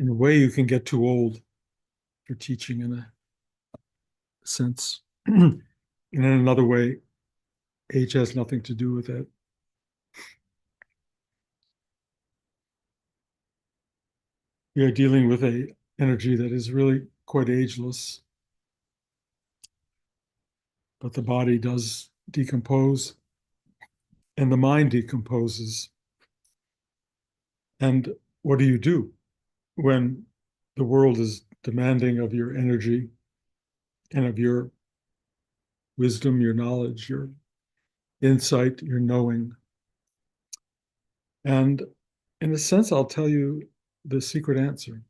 in a way, you can get too old for teaching in a sense. And in another way, age has nothing to do with it. You're dealing with a energy that is really quite ageless, but the body does decompose and the mind decomposes. And what do you do when the world is demanding of your energy and of your wisdom, your knowledge, your insight, your knowing? And in a sense, I'll tell you the secret answer.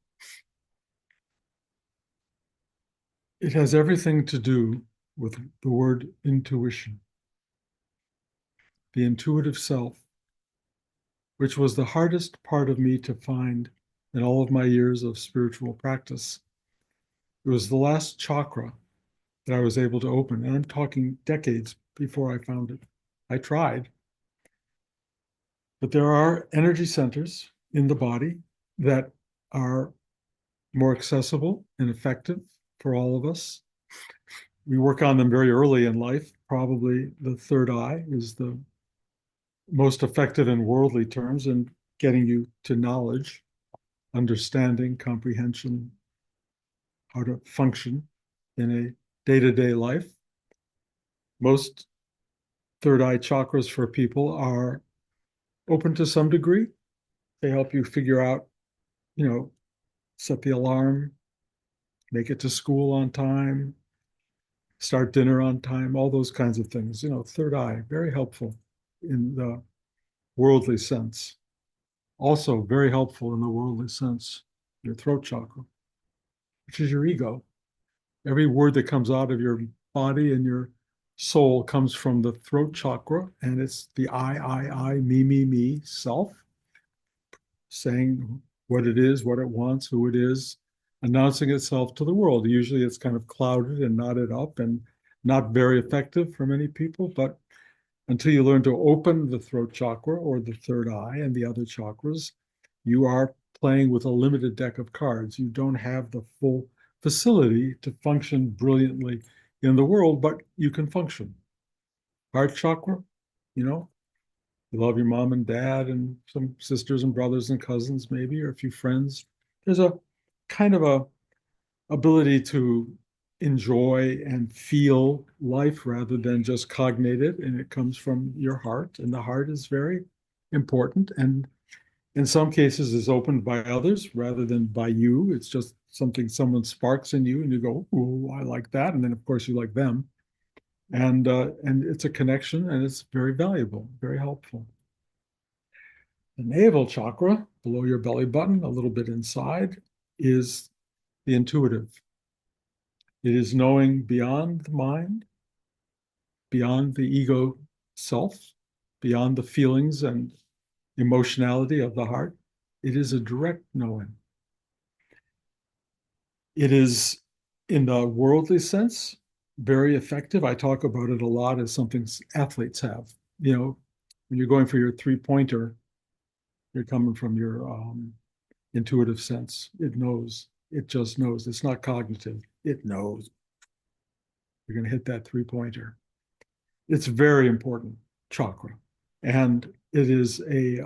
It has everything to do with the word intuition, the intuitive self, which was the hardest part of me to find in all of my years of spiritual practice. It was the last chakra that I was able to open. And I'm talking decades before I found it. I tried. But there are energy centers in the body that are more accessible and effective for all of us. We work on them very early in life. Probably the third eye is the most effective in worldly terms in getting you to knowledge, understanding, comprehension, how to function in a day-to-day life. Most third eye chakras for people are open to some degree. They help you figure out, you know, set the alarm, make it to school on time, start dinner on time, all those kinds of things. Third eye, very helpful in the worldly sense. Also very helpful in the worldly sense, your throat chakra, which is your ego. Every word that comes out of your body and your soul comes from the throat chakra, and it's the I, me, self, saying what it is, what it wants, who it is, announcing itself to the world. Usually it's kind of clouded and knotted up and not very effective for many people, but until you learn to open the throat chakra or the third eye and the other chakras, you are playing with a limited deck of cards. You don't have the full facility to function brilliantly in the world, but you can function. Heart chakra, you know, you love your mom and dad and some sisters and brothers and cousins, maybe, or a few friends. There's a kind of a ability to enjoy and feel life rather than just cognate it. And it comes from your heart. And the heart is very important. And in some cases is opened by others rather than by you. It's just something someone sparks in you and you go, "Oh, I like that." And then of course you like them. And it's a connection and it's very valuable, very helpful. The navel chakra, below your belly button, a little bit inside, is the intuitive. It is knowing beyond the mind, beyond the ego self, beyond the feelings and emotionality of the heart. It is a direct knowing. It is, in the worldly sense, very effective. I talk about it a lot as something athletes have. When you're going for your three-pointer, you're coming from your intuitive sense. It knows. It just knows. It's not cognitive. It knows. You're going to hit that three-pointer. It's very important chakra. And it is a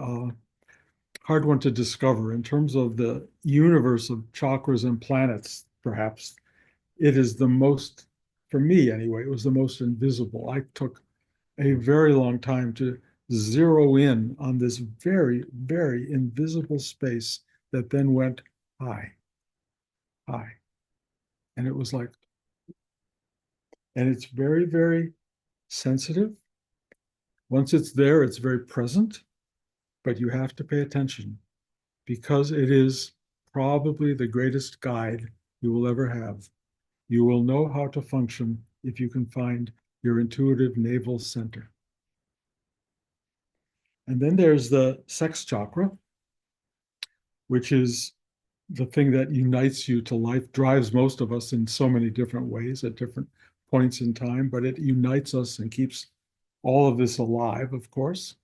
hard one to discover in terms of the universe of chakras and planets, perhaps. It is the most, for me anyway, it was the most invisible. I took a very long time to zero in on this very, very invisible space that then went high, high. And it was like, and it's very, very sensitive. Once it's there, it's very present, but you have to pay attention because it is probably the greatest guide you will ever have. You will know how to function if you can find your intuitive navel center. And then there's the sex chakra, which is the thing that unites you to life, drives most of us in so many different ways at different points in time, but it unites us and keeps all of this alive, of course.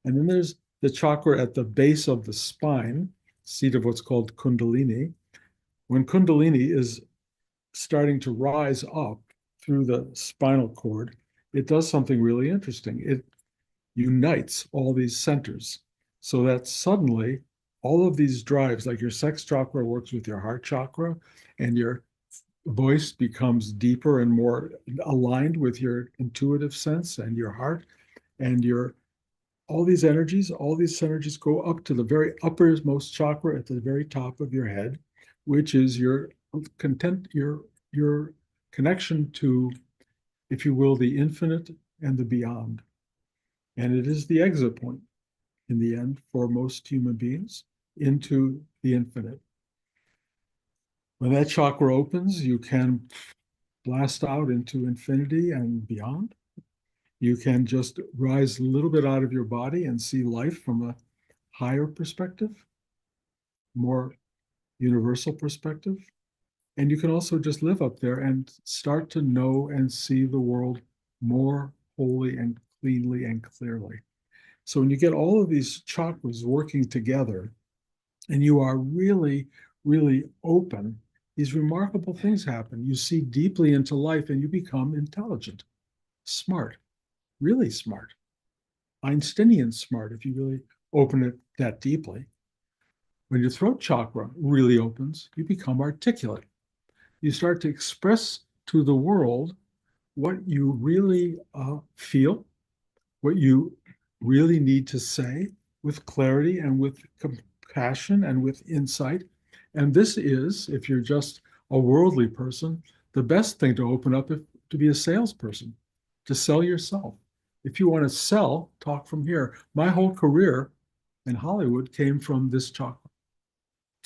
And then there's the chakra at the base of the spine, seat of what's called Kundalini. When Kundalini is starting to rise up through the spinal cord, it does something really interesting. It unites all these centers so that suddenly all of these drives, like your sex chakra works with your heart chakra, and your voice becomes deeper and more aligned with your intuitive sense and your heart, and your all these energies go up to the very uppermost chakra at the very top of your head, which is your content, your connection to, if you will, the infinite and the beyond. And it is the exit point in the end for most human beings into the infinite. When that chakra opens, you can blast out into infinity and beyond. You can just rise a little bit out of your body and see life from a higher perspective, more universal perspective. And you can also just live up there and start to know and see the world more wholly and cleanly and clearly. So when you get all of these chakras working together and you are really, really open, these remarkable things happen. You see deeply into life and you become intelligent, smart, really smart, Einsteinian smart, if you really open it that deeply. When your throat chakra really opens, you become articulate. You start to express to the world what you really feel, what you really need to say with clarity and with compassion and with insight. And this is, if you're just a worldly person, the best thing to open up to be a salesperson, to sell yourself. If you want to sell, talk from here. My whole career in Hollywood came from this chakra,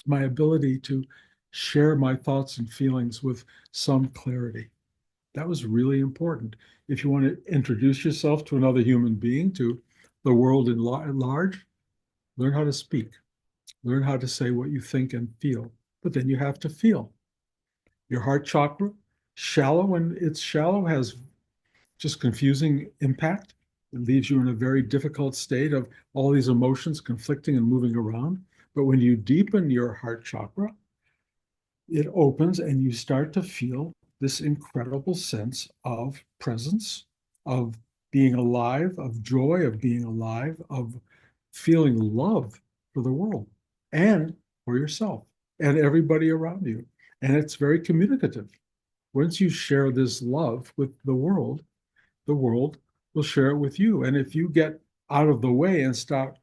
my ability to share my thoughts and feelings with some clarity. That was really important. If you want to introduce yourself to another human being, to the world at large, learn how to speak, learn how to say what you think and feel. But then you have to feel. Your heart chakra, shallow, when it's shallow, has just confusing impact. It leaves you in a very difficult state of all these emotions conflicting and moving around. But when you deepen your heart chakra, it opens and you start to feel this incredible sense of presence, of being alive, of joy, of being alive, of feeling love for the world and for yourself and everybody around you. And it's very communicative. Once you share this love with the world will share it with you. And if you get out of the way and stop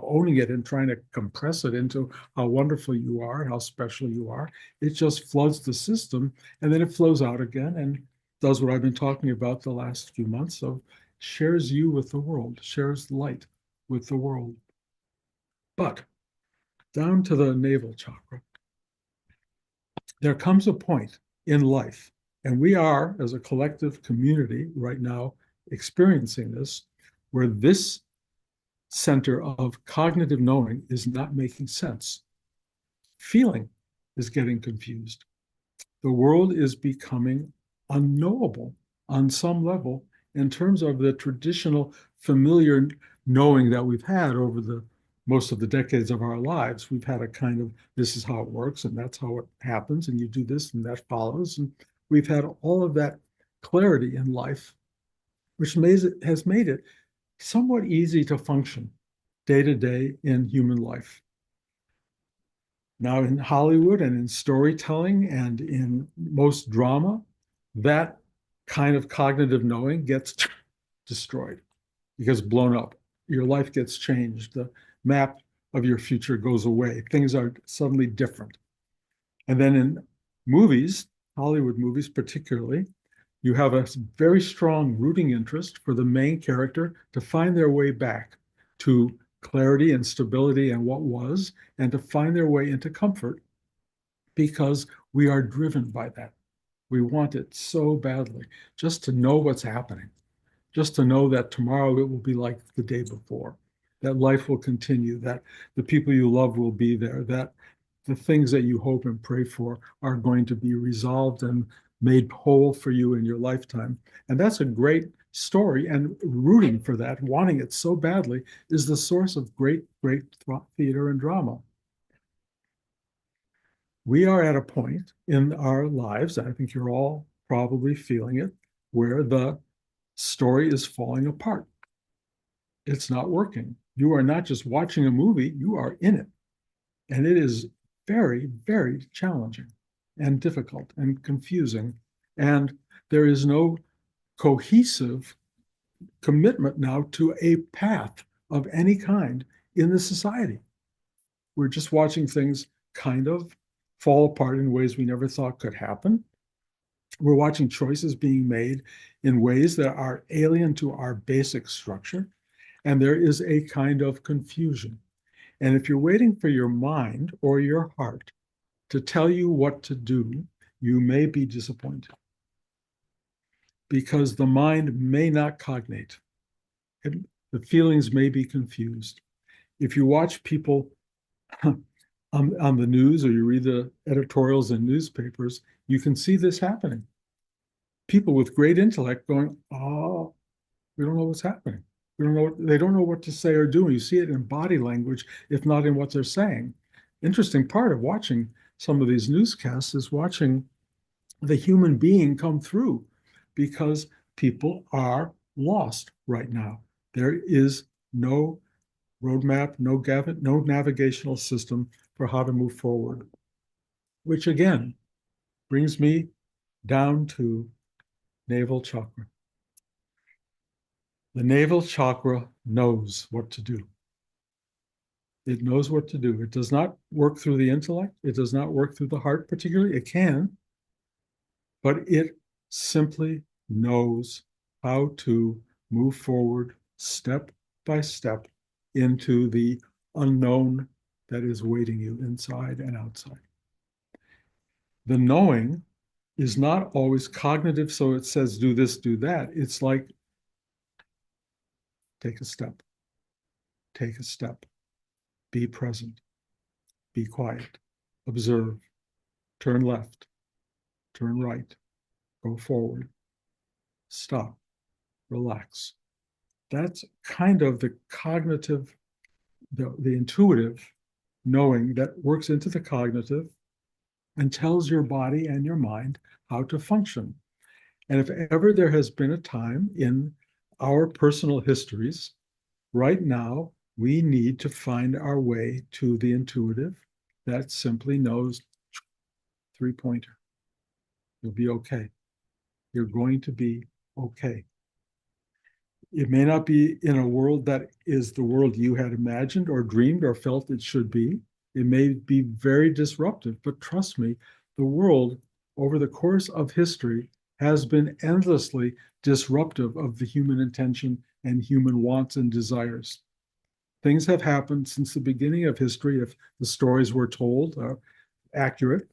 owning it and trying to compress it into how wonderful you are and how special you are, it just floods the system and then it flows out again and does what I've been talking about the last few months of shares you with the world, shares light with the world. But down to the navel chakra, there comes a point in life, and we are, as a collective community right now, experiencing this, where this center of cognitive knowing is not making sense. Feeling is getting confused. The world is becoming unknowable on some level in terms of the traditional familiar knowing that we've had over the most of the decades of our lives. We've had a kind of this is how it works and that's how it happens and you do this and that follows. And we've had all of that clarity in life, which has made it somewhat easy to function day to day in human life. Now, in Hollywood and in storytelling and in most drama, that kind of cognitive knowing gets destroyed, gets blown up. Your life gets changed. The map of your future goes away. Things are suddenly different. And then in movies, Hollywood movies particularly, you have a very strong rooting interest for the main character to find their way back to clarity and stability and what was, and to find their way into comfort because we are driven by that. We want it so badly just to know what's happening, just to know that tomorrow it will be like the day before, that life will continue, that the people you love will be there, that the things that you hope and pray for are going to be resolved and made whole for you in your lifetime. And that's a great story. And rooting for that, wanting it so badly, is the source of great, great theater and drama. We are at a point in our lives, I think you're all probably feeling it, where the story is falling apart. It's not working. You are not just watching a movie, you are in it. And it is very, very challenging and difficult and confusing. And there is no cohesive commitment now to a path of any kind in the society. We're just watching things kind of fall apart in ways we never thought could happen. We're watching choices being made in ways that are alien to our basic structure. And there is a kind of confusion. And if you're waiting for your mind or your heart to tell you what to do, you may be disappointed because the mind may not cognate. The feelings may be confused. If you watch people on the news or you read the editorials in newspapers, you can see this happening. People with great intellect going, oh, we don't know what's happening. We don't know. They don't know what to say or do. You see it in body language, if not in what they're saying. Interesting part of watching some of these newscasts is watching the human being come through because people are lost right now. There is no roadmap, no navigational system for how to move forward, which again brings me down to navel chakra. The navel chakra knows what to do. It knows what to do. It does not work through the intellect. It does not work through the heart, particularly. It can, but it simply knows how to move forward step by step into the unknown that is waiting you inside and outside. The knowing is not always cognitive, so it says do this, do that. It's like take a step, take a step, be present, be quiet, observe, turn left, turn right, go forward, stop, relax. That's kind of the cognitive, the intuitive knowing that works into the cognitive and tells your body and your mind how to function. And if ever there has been a time in our personal histories, right now, we need to find our way to the intuitive that simply knows three-pointer. You'll be okay. You're going to be okay. It may not be in a world that is the world you had imagined or dreamed or felt it should be. It may be very disruptive, but trust me, the world over the course of history has been endlessly disruptive of the human intention and human wants and desires. Things have happened since the beginning of history, if the stories we're told are accurate,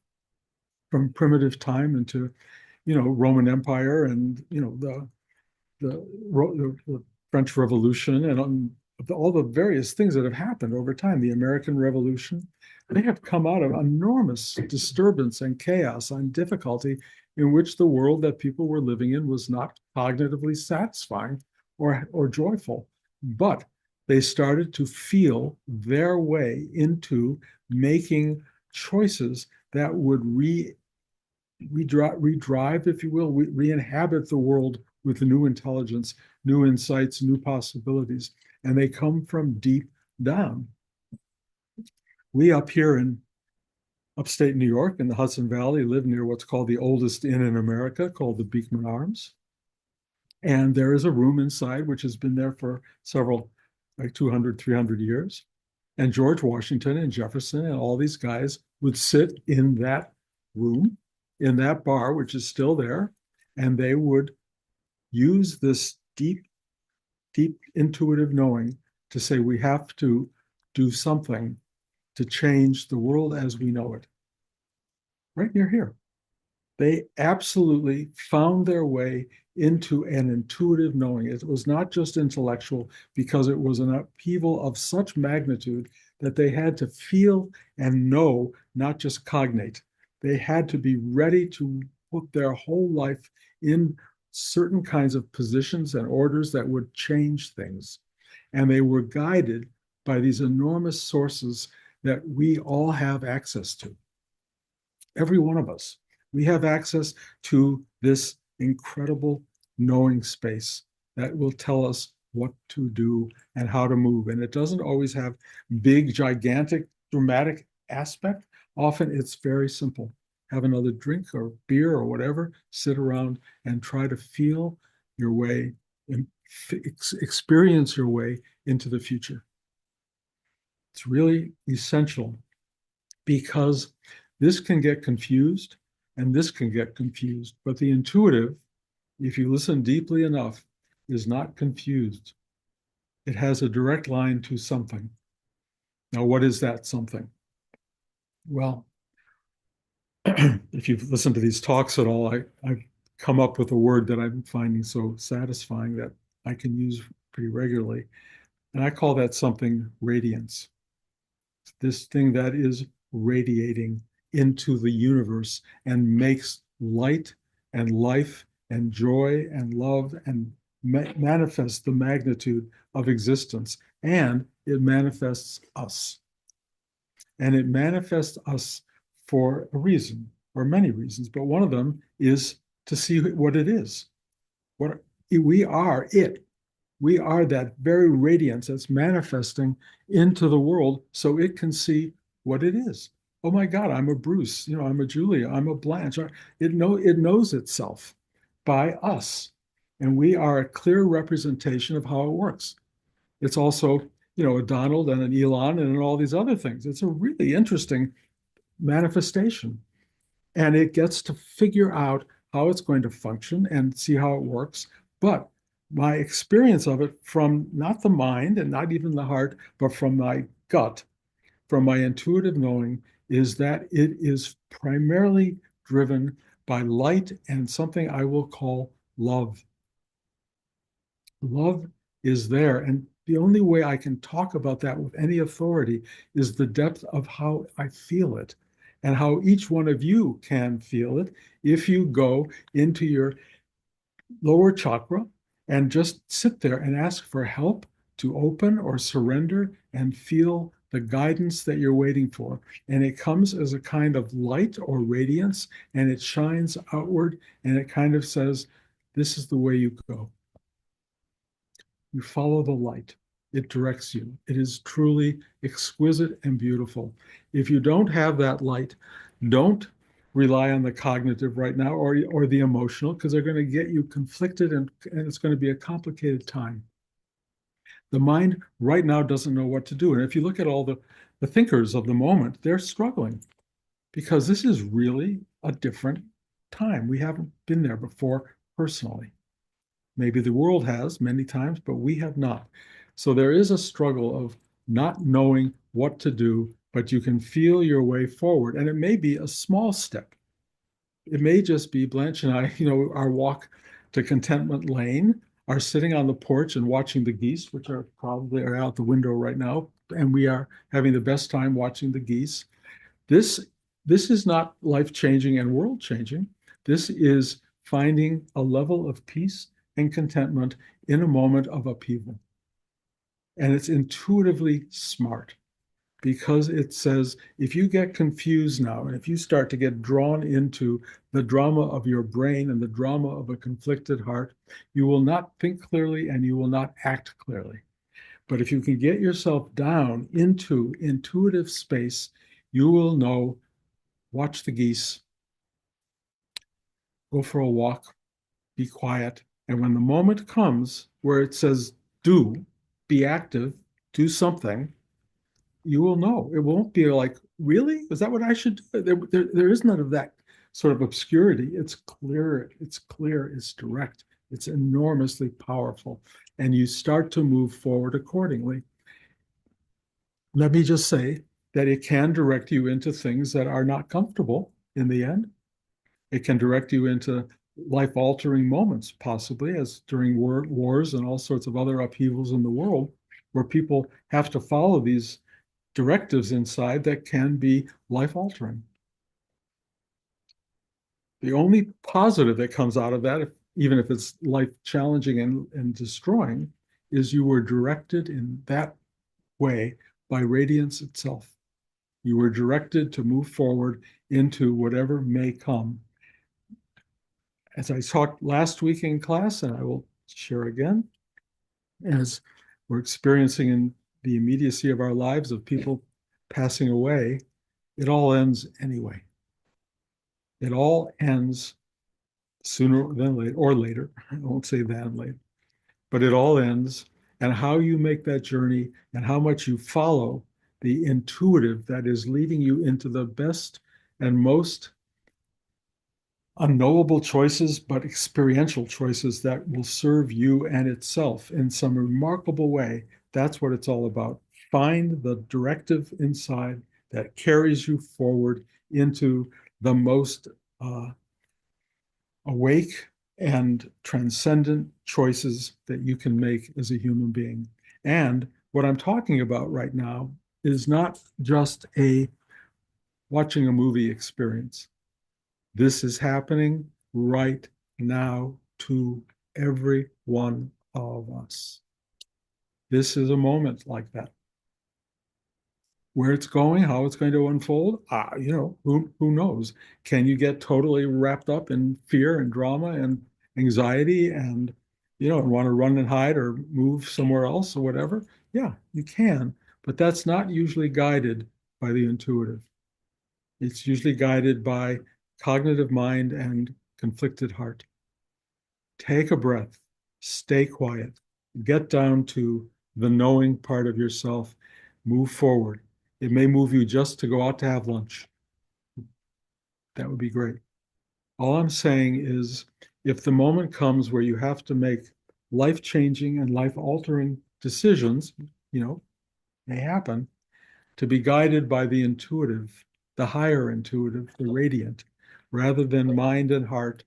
from primitive time into, Roman Empire and, the French Revolution and all the various things that have happened over time, the American Revolution, they have come out of enormous disturbance and chaos and difficulty in which the world that people were living in was not cognitively satisfying or joyful. But they started to feel their way into making choices that would redrive, if you will, re-inhabit the world with new intelligence, new insights, new possibilities. And they come from deep down. We up here in upstate New York in the Hudson Valley live near what's called the oldest inn in America, called the Beekman Arms. And there is a room inside which has been there for several, like 200, 300 years. And George Washington and Jefferson and all these guys would sit in that room, in that bar, which is still there, and they would use this deep, deep intuitive knowing to say we have to do something to change the world as we know it. Right near here. They absolutely found their way into an intuitive knowing. It was not just intellectual, because it was an upheaval of such magnitude that they had to feel and know, not just cognate. They had to be ready to put their whole life in certain kinds of positions and orders that would change things. And they were guided by these enormous sources that we all have access to. every one of us. We have access to this incredible knowing space that will tell us what to do and how to move. And it doesn't always have big, gigantic, dramatic aspect. Often it's very simple. Have another drink or beer or whatever, sit around and try to feel your way and experience your way into the future. It's really essential because this can get confused and this can get confused. But the intuitive, if you listen deeply enough, is not confused. It has a direct line to something. Now, what is that something? Well, if you've listened to these talks at all, I've come up with a word that I'm finding so satisfying that I can use pretty regularly. And I call that something radiance. This thing that is radiating into the universe and makes light and life and joy and love and manifests the magnitude of existence. And it manifests us. And it manifests us for a reason, or many reasons, but one of them is to see what it is. What we are it. We are that very radiance that's manifesting into the world so it can see what it is. Oh my God, I'm a Bruce, I'm a Julia, I'm a Blanche. It knows itself by us. And we are a clear representation of how it works. It's also, a Donald and an Elon and all these other things. It's a really interesting manifestation. And it gets to figure out how it's going to function and see how it works. But my experience of it from not the mind and not even the heart, but from my gut, from my intuitive knowing, is that it is primarily driven by light and something I will call love. Love is there. And the only way I can talk about that with any authority is the depth of how I feel it and how each one of you can feel it if you go into your lower chakra and just sit there and ask for help to open or surrender and feel the guidance that you're waiting for. And it comes as a kind of light or radiance, and it shines outward, and it kind of says, this is the way you go. You follow the light. It directs you. It is truly exquisite and beautiful. If you don't have that light, don't rely on the cognitive right now or the emotional, because they're going to get you conflicted and it's going to be a complicated time. The mind right now doesn't know what to do. And if you look at all the thinkers of the moment, they're struggling because this is really a different time. We haven't been there before personally. Maybe the world has many times, but we have not. So there is a struggle of not knowing what to do, but you can feel your way forward. And it may be a small step. It may just be Blanche and I, our walk to Contentment Lane, are sitting on the porch and watching the geese, which are probably out the window right now. And we are having the best time watching the geese. This, this is not life-changing and world-changing. This is finding a level of peace and contentment in a moment of upheaval. And it's intuitively smart because it says if you get confused now and if you start to get drawn into the drama of your brain and the drama of a conflicted heart, you will not think clearly and you will not act clearly. But if you can get yourself down into intuitive space, you will know, watch the geese, go for a walk, be quiet. And when the moment comes where it says, do, be active, do something, you will know. It won't be like, really? Is that what I should do? There is none of that sort of obscurity. It's clear, it's direct, it's enormously powerful. And you start to move forward accordingly. Let me just say that it can direct you into things that are not comfortable in the end. It can direct you into life-altering moments, possibly, as during wars and all sorts of other upheavals in the world, where people have to follow these directives inside that can be life-altering. The only positive that comes out of that, even if it's life-challenging and destroying, is you were directed in that way by radiance itself. You were directed to move forward into whatever may come. As I talked last week in class, and I will share again, as we're experiencing in the immediacy of our lives of people passing away, it all ends anyway. It all ends sooner than later, or later. I won't say than later, but it all ends. And how you make that journey and how much you follow the intuitive that is leading you into the best and most unknowable choices, but experiential choices that will serve you and itself in some remarkable way. That's what it's all about. Find the directive inside that carries you forward into the most uh, awake and transcendent choices that you can make as a human being. And what I'm talking about right now is not just a watching a movie experience. This is happening right now to every one of us. This is a moment like that. Where it's going, how it's going to unfold, who knows? Can you get totally wrapped up in fear and drama and anxiety and, and want to run and hide or move somewhere else or whatever? Yeah, you can, but that's not usually guided by the intuitive. It's usually guided by cognitive mind and conflicted heart. Take a breath, stay quiet, get down to the knowing part of yourself, move forward. It may move you just to go out to have lunch. That would be great. All I'm saying is if the moment comes where you have to make life changing and life altering decisions, may happen, to be guided by the intuitive, the higher intuitive, the radiant, rather than mind and heart,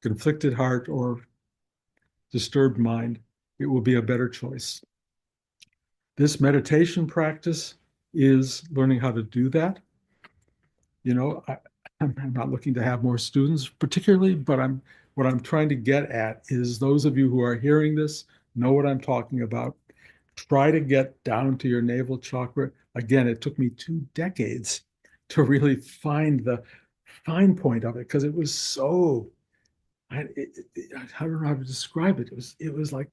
conflicted heart, or disturbed mind, it will be a better choice. This meditation practice is learning how to do that. I'm not looking to have more students particularly, but what I'm trying to get at is those of you who are hearing this know what I'm talking about. Try to get down to your navel chakra. Again, it took me 2 decades to really find the fine point of it because it was so, I don't know how to describe it. It was like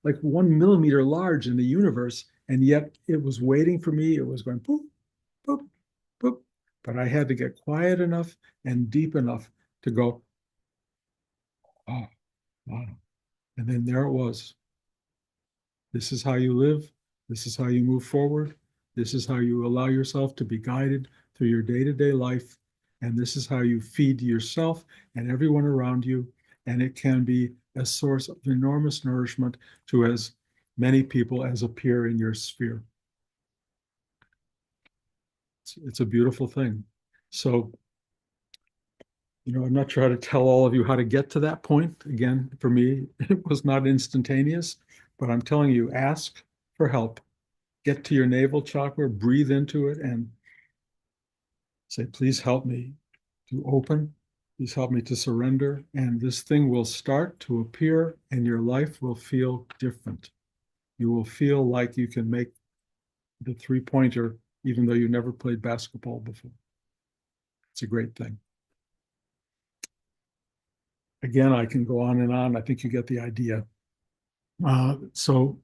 1 millimeter large in the universe, and yet it was waiting for me. It was going boop, boop, boop. But I had to get quiet enough and deep enough to go, oh, wow. And then there it was. This is how you live. This is how you move forward. This is how you allow yourself to be guided through your day-to-day life. And this is how you feed yourself and everyone around you. And it can be a source of enormous nourishment to as many people as appear in your sphere. It's a beautiful thing. So, I'm not sure how to tell all of you how to get to that point. Again, for me, it was not instantaneous, but I'm telling you, ask for help. Get to your navel chakra, breathe into it, and say, please help me to open. Please help me to surrender. And this thing will start to appear, and your life will feel different. You will feel like you can make the three-pointer, even though you never played basketball before. It's a great thing. Again, I can go on and on. I think you get the idea. So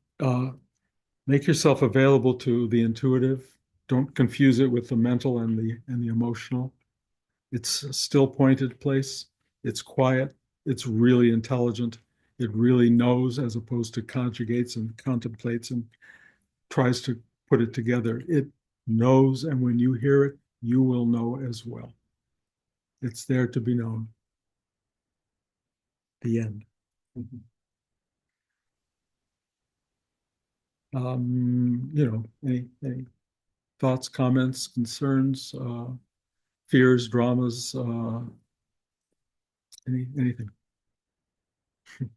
make yourself available to the intuitive. Don't confuse it with the mental and the emotional. It's a still pointed place. It's quiet. It's really intelligent. It really knows as opposed to conjugates and contemplates and tries to put it together. It knows, and when you hear it, you will know as well. It's there to be known. The end. Any thoughts, comments, concerns, fears, dramas, anything?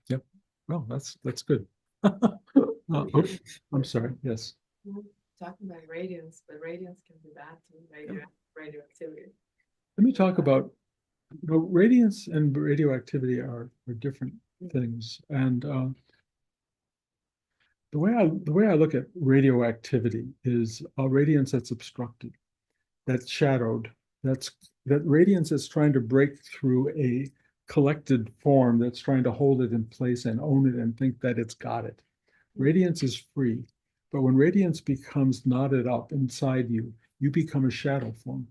Yep. Well, that's good. I'm sorry. Yes. Talking about radiance, but radiance can be bad too, radioactivity. Let me talk about, radiance and radioactivity are different things. And the way I look at radioactivity is a radiance that's obstructed. that's shadowed. That's that radiance is trying to break through a collected form that's trying to hold it in place and own it and think that it's got it. Radiance is free, but when radiance becomes knotted up inside you, you become a shadow form.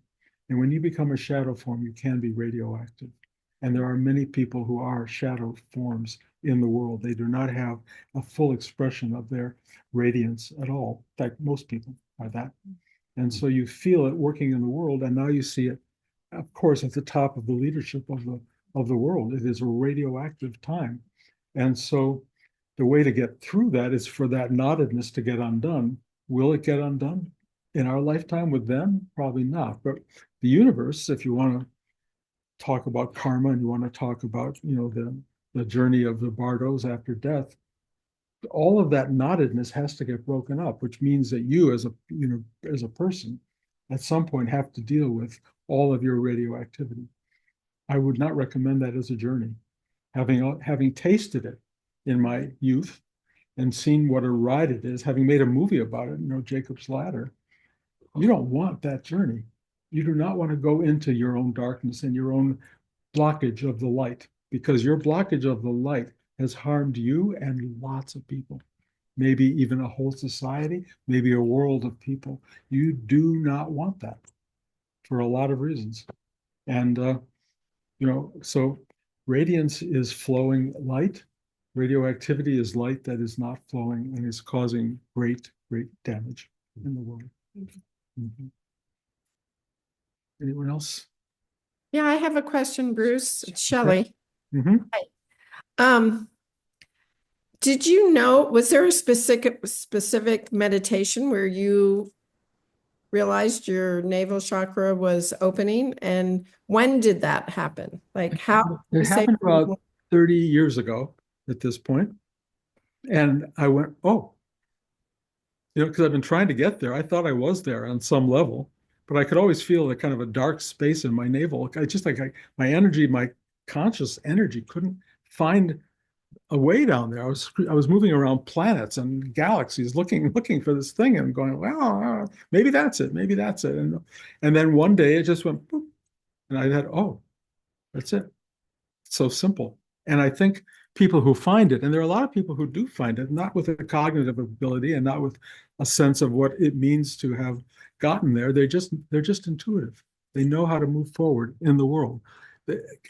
And when you become a shadow form, you can be radioactive. And there are many people who are shadow forms in the world. They do not have a full expression of their radiance at all. In fact, most people are that. And so you feel it working in the world, and now you see it, of course, at the top of the leadership of the world. It is a radioactive time. And so the way to get through that is for that knottedness to get undone. Will it get undone in our lifetime with them? Probably not. But the universe, if you want to talk about karma and you want to talk about, the journey of the bardos after death, all of that knottedness has to get broken up, which means that you as a person at some point have to deal with all of your radioactivity. I would not recommend that as a journey. Having tasted it in my youth and seen what a ride it is, having made a movie about it, Jacob's Ladder, you don't want that journey. You do not want to go into your own darkness and your own blockage of the light, because your blockage of the light has harmed you and lots of people, maybe even a whole society, maybe a world of people. You do not want that for a lot of reasons. And, so radiance is flowing light. Radioactivity is light that is not flowing and is causing great, great damage in the world. Mm-hmm. Anyone else? Yeah, I have a question, Bruce. It's Shelley. Mm-hmm. Um, did you know, was there a specific meditation where you realized your navel chakra was opening? And when did that happen? Like how It happened about 30 years ago at this point. And I went, oh, because I've been trying to get there. I thought I was there on some level, but I could always feel a kind of a dark space in my navel. I just like my energy, my conscious energy couldn't find a way down there. I was moving around planets and galaxies looking for this thing and going, well, maybe that's it. Maybe that's it. And then one day it just went boop, and I thought, oh, that's it. So simple. And I think people who find it, and there are a lot of people who do find it, not with a cognitive ability and not with a sense of what it means to have gotten there. They're just intuitive. They know how to move forward in the world.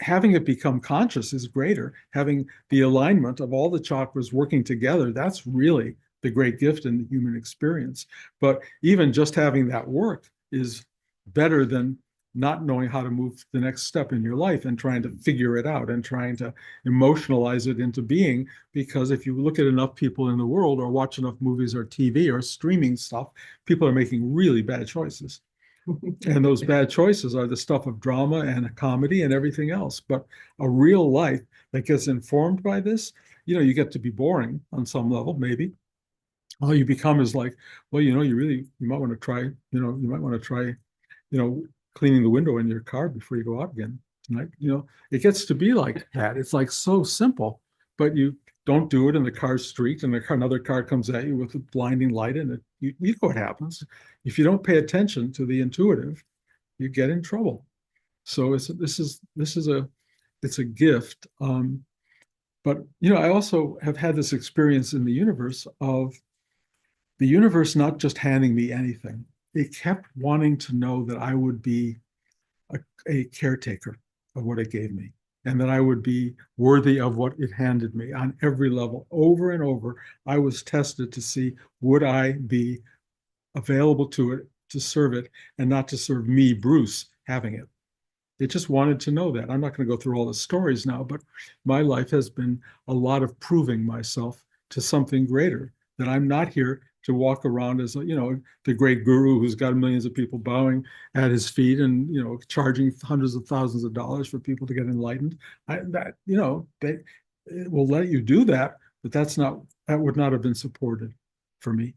Having it become conscious is greater. Having the alignment of all the chakras working together, that's really the great gift in the human experience. But even just having that work is better than not knowing how to move the next step in your life and trying to figure it out and trying to emotionalize it into being. Because if you look at enough people in the world or watch enough movies or TV or streaming stuff, people are making really bad choices. And those bad choices are the stuff of drama and a comedy and everything else. But a real life that gets informed by this, you get to be boring on some level, maybe. All you become is like, well, you might want to try, cleaning the window in your car before you go out again tonight. It gets to be like that. It's like so simple, but you don't do it and the car's streaked and another car comes at you with a blinding light in it. You know what happens. If you don't pay attention to the intuitive, you get in trouble. So this is a gift. But I also have had this experience in the universe of the universe not just handing me anything. It kept wanting to know that I would be a caretaker of what it gave me and that I would be worthy of what it handed me on every level. Over and over, I was tested to see, would I be available to it, to serve it, and not to serve me, Bruce, having it. It just wanted to know that. I'm not going to go through all the stories now, but my life has been a lot of proving myself to something greater, that I'm not here to walk around as, the great guru who's got millions of people bowing at his feet and, charging hundreds of thousands of dollars for people to get enlightened. They it will let you do that, but that would not have been supported for me.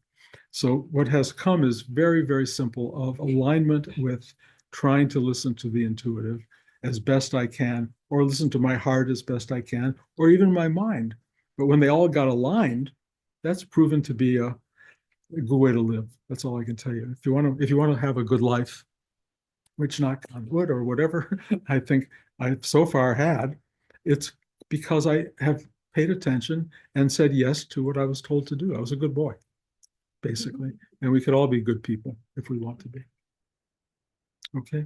So what has come is very, very simple of alignment with trying to listen to the intuitive as best I can, or listen to my heart as best I can, or even my mind. But when they all got aligned, that's proven to be a good way to live. That's all I can tell you. If you want to have a good life, which knock on wood or whatever I think I've so far had, it's because I have paid attention and said yes to what I was told to do. I was a good boy, basically. And we could all be good people if we want to be. Okay.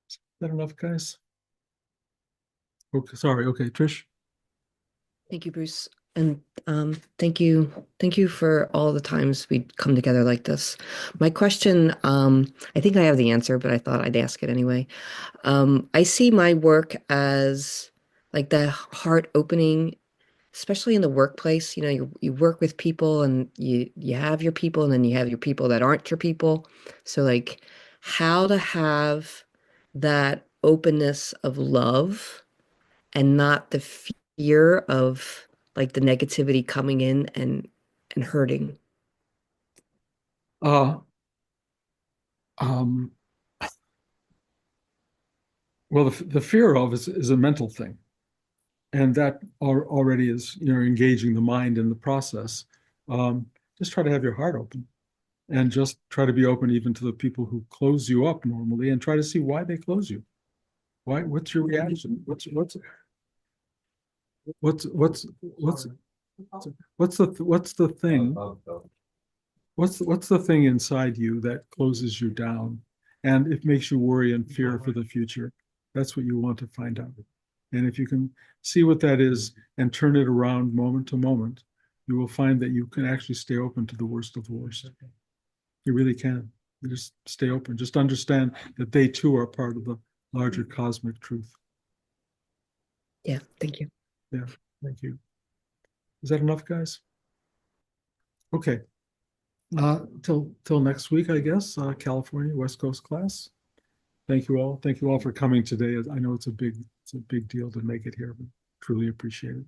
Is that enough, guys? Okay, sorry. Okay, Trish. Thank you, Bruce. And thank you for all the times we come together like this. My question, I think I have the answer, but I thought I'd ask it anyway. I see my work as like the heart opening, especially in the workplace. You know, you work with people and you have your people, and then you have your people that aren't your people. So like how to have that openness of love and not the fear of like the negativity coming in and hurting. Uh, um, well, the fear of is a mental thing. And that already is, engaging the mind in the process. Just try to have your heart open and just try to be open even to the people who close you up normally and try to see why they close you. What's your reaction? What's the thing? What's the thing inside you that closes you down and it makes you worry and fear for the future? That's what you want to find out. And if you can see what that is and turn it around moment to moment, you will find that you can actually stay open to the worst of the worst. You really can. You just stay open. Just understand that they too are part of the larger cosmic truth. Yeah, thank you. Yeah, thank you. Is that enough, guys? Okay. Till next week, I guess. California West Coast class. Thank you all. Thank you all for coming today. I know it's a big deal to make it here, but truly appreciate it.